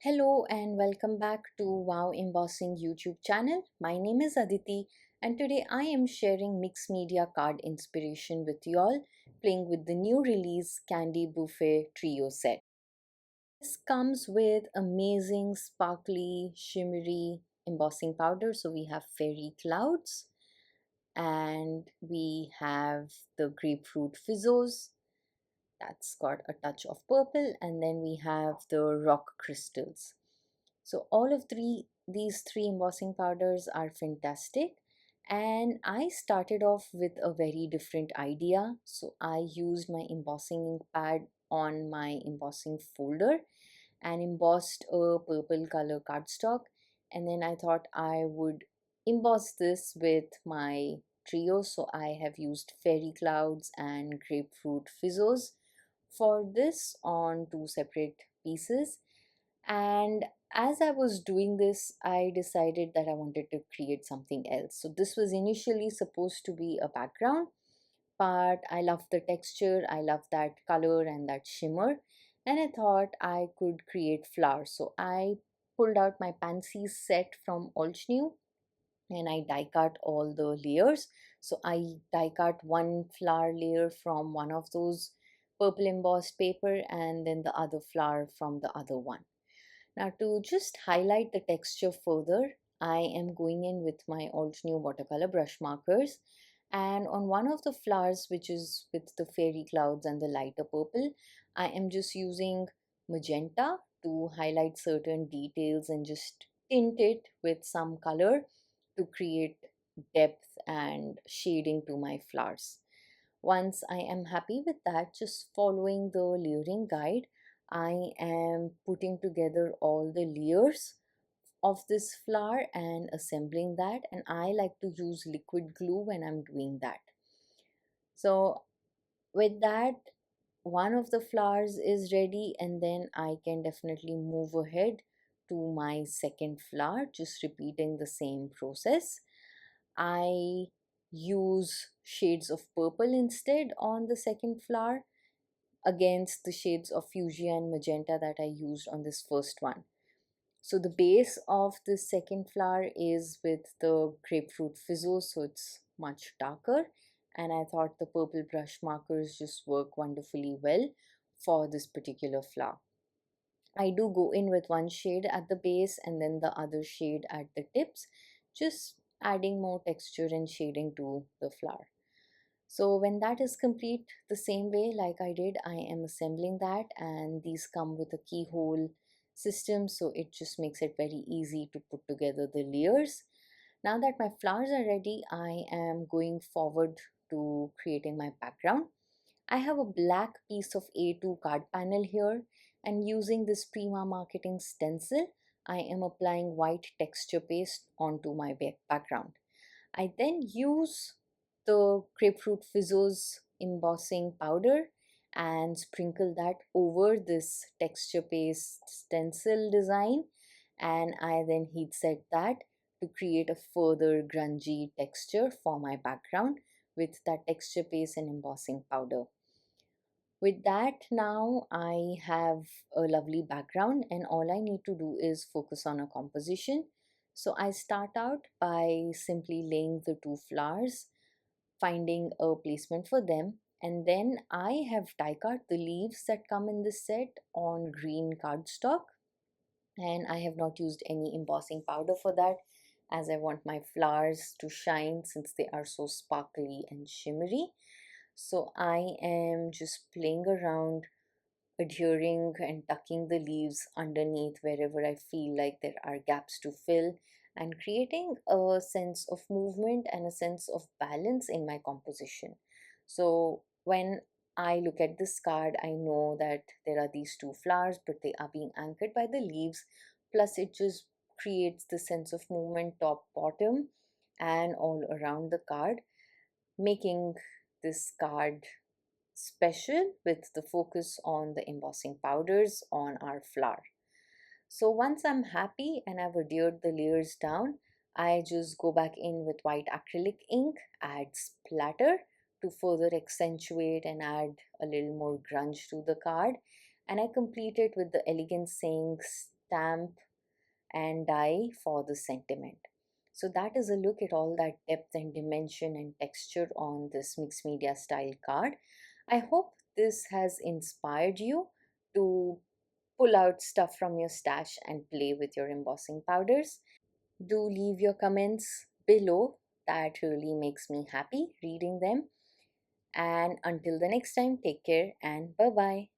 Hello and welcome back to Wow Embossing YouTube channel. My name is Aditi and today I am sharing mixed media card inspiration with you all, playing with the new release Candy Buffet Trio set. This comes with amazing sparkly shimmery embossing powder. So we have fairy clouds and we have the grapefruit fizzos that's got a touch of purple, and then we have the rock crystals. So all of these three embossing powders are fantastic, and I started off with a very different idea. So I used my embossing ink pad on my embossing folder and embossed a purple color cardstock, and then I thought I would emboss this with my trio. So I have used fairy clouds and grapefruit fizzos for this on two separate pieces. And as I was doing this, I decided that I wanted to create something else. So this was initially supposed to be a background, but I love the texture, I love that color and that shimmer, and I thought I could create flowers. So I pulled out my Pansies set from Olchnew and I die cut all the layers. So I die cut one flower layer from one of those purple embossed paper and then the other flower from the other one. Now to just highlight the texture further, I am going in with my Old New watercolor brush markers, and on one of the flowers, which is with the fairy clouds and the lighter purple, I am just using magenta to highlight certain details and just tint it with some color to create depth and shading to my flowers. Once I am happy with that, just following the layering guide, I am putting together all the layers of this flower and assembling that, and I like to use liquid glue when I'm doing that. So with that, one of the flowers is ready, and then I can definitely move ahead to my second flower, just repeating the same process. I use shades of purple instead on the second flower against the shades of fuchsia and magenta that I used on this first one. So the base of the second flower is with the grapefruit fizzo, so it's much darker. And I thought the purple brush markers just work wonderfully well for this particular flower. I do go in with one shade at the base and then the other shade at the tips, just adding more texture and shading to the flower. So when that is complete, the same way like I did, I am assembling that, and these come with a keyhole system, so it just makes it very easy to put together the layers. Now that my flowers are ready, I am going forward to creating my background. I have a black piece of A2 card panel here, and using this Prima Marketing stencil, I am applying white texture paste onto my background. I then use the grapefruit fizzos embossing powder and sprinkle that over this texture paste stencil design, and I then heat set that to create a further grungy texture for my background with that texture paste and embossing powder. With that, now I have a lovely background and all I need to do is focus on a composition. So I start out by simply laying the two flowers, finding a placement for them, and then I have die cut the leaves that come in this set on green cardstock, and I have not used any embossing powder for that as I want my flowers to shine since they are so sparkly and shimmery. So I am just playing around, adhering and tucking the leaves underneath wherever I feel like there are gaps to fill, and creating a sense of movement and a sense of balance in my composition. So when I look at this card, I know that there are these two flowers, but they are being anchored by the leaves. Plus, it just creates the sense of movement top, bottom, and all around the card, making this card special with the focus on the embossing powders on our flower. So once I'm happy and I've adhered the layers down, I just go back in with white acrylic ink, add splatter to further accentuate and add a little more grunge to the card. And I complete it with the elegant sayings stamp and die for the sentiment. So that is a look at all that depth and dimension and texture on this mixed media style card. I hope this has inspired you to pull out stuff from your stash and play with your embossing powders. Do leave your comments below. That really makes me happy reading them. And until the next time, take care and bye bye.